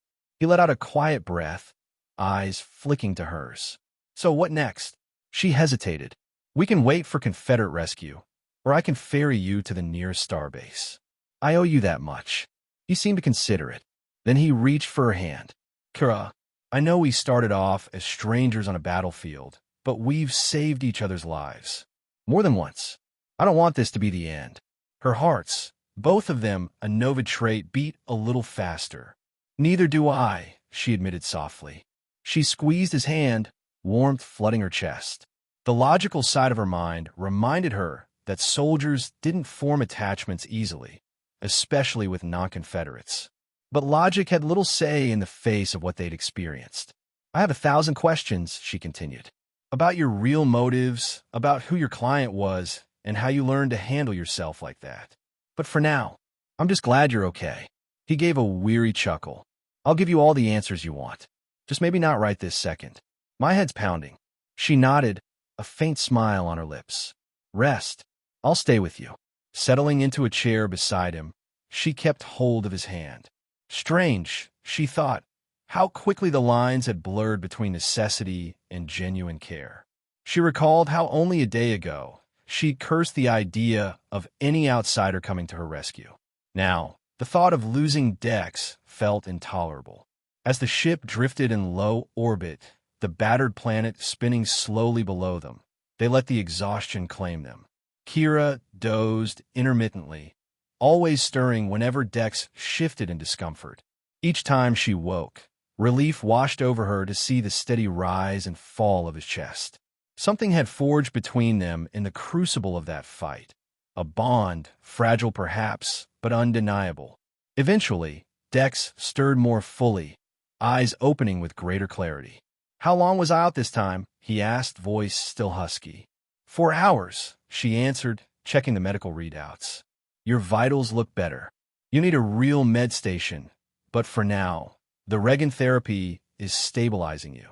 Speaker 1: He let out a quiet breath, eyes flicking to hers. So what next? She hesitated. We can wait for Confederate rescue, or I can ferry you to the nearest starbase. I owe you that much. He seemed considerate. Then he reached for her hand. Kira, I know we started off as strangers on a battlefield, but we've saved each other's lives. More than once. I don't want this to be the end. Her hearts, both of them a Nova trait, beat a little faster. Neither do I, she admitted softly. She squeezed his hand, warmth flooding her chest. The logical side of her mind reminded her that soldiers didn't form attachments easily, especially with non-Confederates. But logic had little say in the face of what they'd experienced. I have 1,000 questions, she continued, about your real motives, about who your client was, and how you learned to handle yourself like that. But for now, I'm just glad you're okay. He gave a weary chuckle. I'll give you all the answers you want. Just maybe not right this second. My head's pounding. She nodded, a faint smile on her lips. Rest. I'll stay with you. Settling into a chair beside him, she kept hold of his hand. Strange, she thought, how quickly the lines had blurred between necessity and genuine care. She recalled how only a day ago she'd cursed the idea of any outsider coming to her rescue. Now, the thought of losing Dex felt intolerable. As the ship drifted in low orbit, the battered planet spinning slowly below them, they let the exhaustion claim them. Kira dozed intermittently, always stirring whenever Dex shifted in discomfort. Each time she woke, relief washed over her to see the steady rise and fall of his chest. Something had forged between them in the crucible of that fight. A bond, fragile perhaps, but undeniable. Eventually, Dex stirred more fully, eyes opening with greater clarity. How long was I out this time? He asked, voice still husky. 4 hours, she answered, checking the medical readouts. Your vitals look better. You need a real med station, but for now, the Regan therapy is stabilizing you.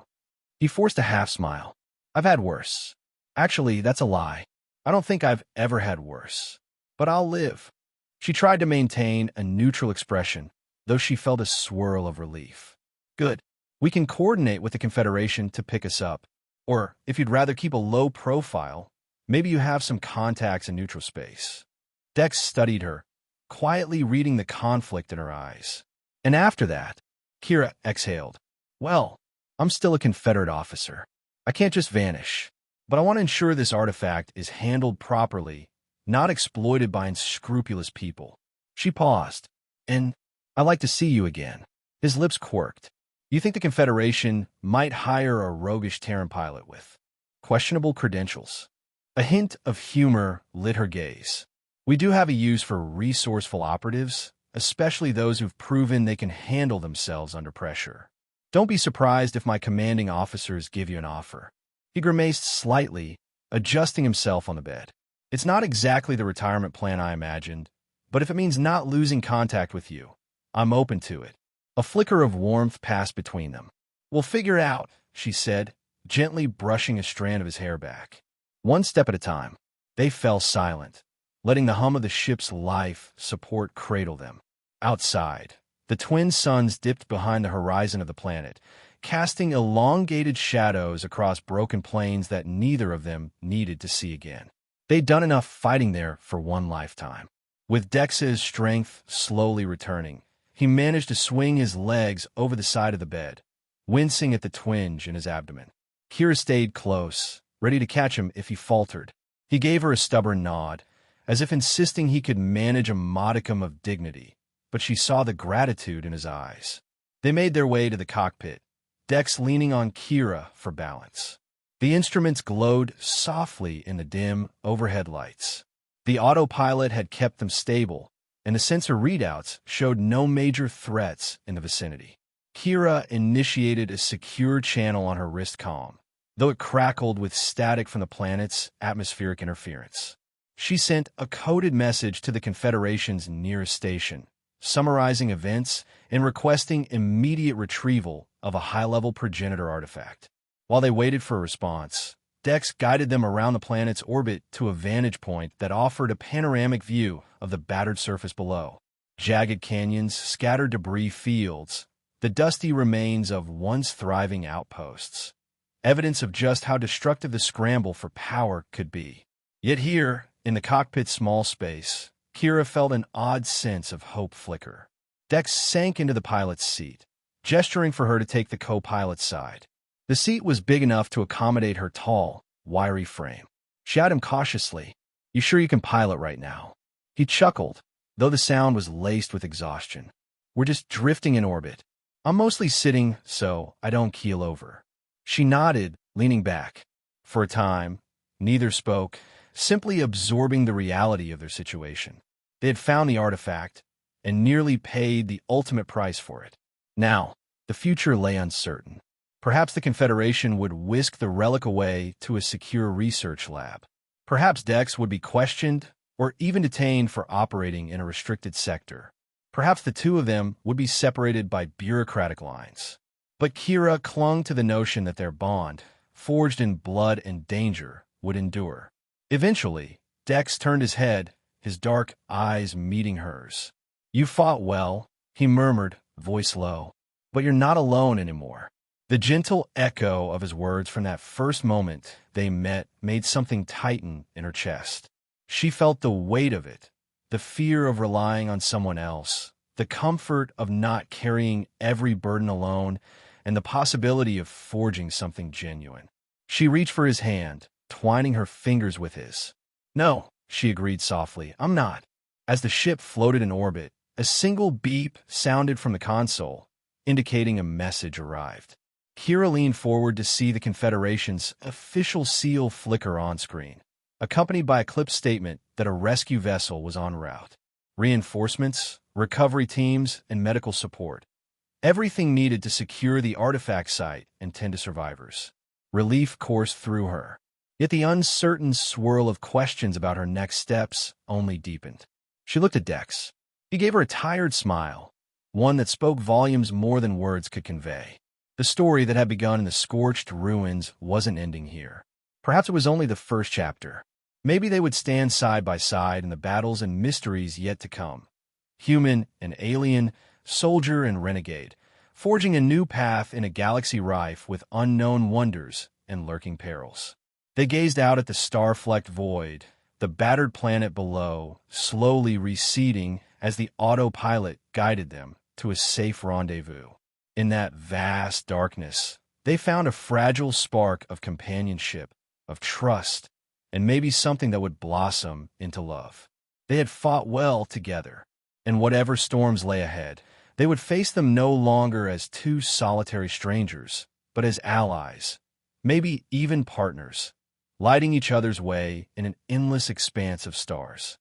Speaker 1: He forced a half smile. I've had worse. Actually, that's a lie. I don't think I've ever had worse. But I'll live. She tried to maintain a neutral expression, though she felt a swirl of relief. Good. We can coordinate with the Confederation to pick us up. Or, if you'd rather keep a low profile, maybe you have some contacts in neutral space. Dex studied her, quietly reading the conflict in her eyes. And after that, Kira exhaled. Well, I'm still a Confederate officer. I can't just vanish. But I want to ensure this artifact is handled properly, not exploited by unscrupulous people. She paused. And I'd like to see you again. His lips quirked. You think the Confederation might hire a roguish Terran pilot with questionable credentials? A hint of humor lit her gaze. We do have a use for resourceful operatives, especially those who've proven they can handle themselves under pressure. Don't be surprised if my commanding officers give you an offer. He grimaced slightly, adjusting himself on the bed. It's not exactly the retirement plan I imagined, but if it means not losing contact with you, I'm open to it. A flicker of warmth passed between them. We'll figure it out, she said, gently brushing a strand of his hair back. One step at a time. They fell silent, letting the hum of the ship's life support cradle them. Outside, the twin suns dipped behind the horizon of the planet, casting elongated shadows across broken plains that neither of them needed to see again. They'd done enough fighting there for one lifetime. With Dex's strength slowly returning, he managed to swing his legs over the side of the bed, wincing at the twinge in his abdomen. Kira stayed close, ready to catch him if he faltered. He gave her a stubborn nod, as if insisting he could manage a modicum of dignity, but she saw the gratitude in his eyes. They made their way to the cockpit, Dex leaning on Kira for balance. The instruments glowed softly in the dim overhead lights. The autopilot had kept them stable, and the sensor readouts showed no major threats in the vicinity. Kira initiated a secure channel on her wrist comm, though it crackled with static from the planet's atmospheric interference. She sent a coded message to the Confederation's nearest station, summarizing events and requesting immediate retrieval of a high-level progenitor artifact. While they waited for a response, Dex guided them around the planet's orbit to a vantage point that offered a panoramic view of the battered surface below. Jagged canyons, scattered debris fields, the dusty remains of once thriving outposts. Evidence of just how destructive the scramble for power could be. Yet here, in the cockpit's small space, Kira felt an odd sense of hope flicker. Dex sank into the pilot's seat, gesturing for her to take the co-pilot's side. The seat was big enough to accommodate her tall, wiry frame. She eyed him cautiously. "You sure you can pilot right now?" He chuckled, though the sound was laced with exhaustion. "We're just drifting in orbit. I'm mostly sitting so I don't keel over." She nodded, leaning back. For a time, neither spoke, simply absorbing the reality of their situation. They had found the artifact and nearly paid the ultimate price for it. Now, the future lay uncertain. Perhaps the Confederation would whisk the relic away to a secure research lab. Perhaps Dex would be questioned or even detained for operating in a restricted sector. Perhaps the two of them would be separated by bureaucratic lines. But Kira clung to the notion that their bond, forged in blood and danger, would endure. Eventually, Dex turned his head, his dark eyes meeting hers. "You fought well," he murmured, voice low. "But you're not alone anymore." The gentle echo of his words from that first moment they met made something tighten in her chest. She felt the weight of it, the fear of relying on someone else, the comfort of not carrying every burden alone, and the possibility of forging something genuine. She reached for his hand, twining her fingers with his. "No," she agreed softly, "I'm not." As the ship floated in orbit, a single beep sounded from the console, indicating a message arrived. Kira leaned forward to see the Confederation's official seal flicker on screen, accompanied by a clipped statement that a rescue vessel was en route. Reinforcements, recovery teams, and medical support. Everything needed to secure the artifact site and tend to survivors. Relief coursed through her. Yet the uncertain swirl of questions about her next steps only deepened. She looked at Dex. He gave her a tired smile, one that spoke volumes more than words could convey. The story that had begun in the scorched ruins wasn't ending here. Perhaps it was only the first chapter. Maybe they would stand side by side in the battles and mysteries yet to come. Human and alien, soldier and renegade, forging a new path in a galaxy rife with unknown wonders and lurking perils. They gazed out at the star-flecked void, the battered planet below, slowly receding as the autopilot guided them to a safe rendezvous. In that vast darkness, they found a fragile spark of companionship, of trust, and maybe something that would blossom into love. They had fought well together, and whatever storms lay ahead, they would face them no longer as two solitary strangers, but as allies, maybe even partners, lighting each other's way in an endless expanse of stars.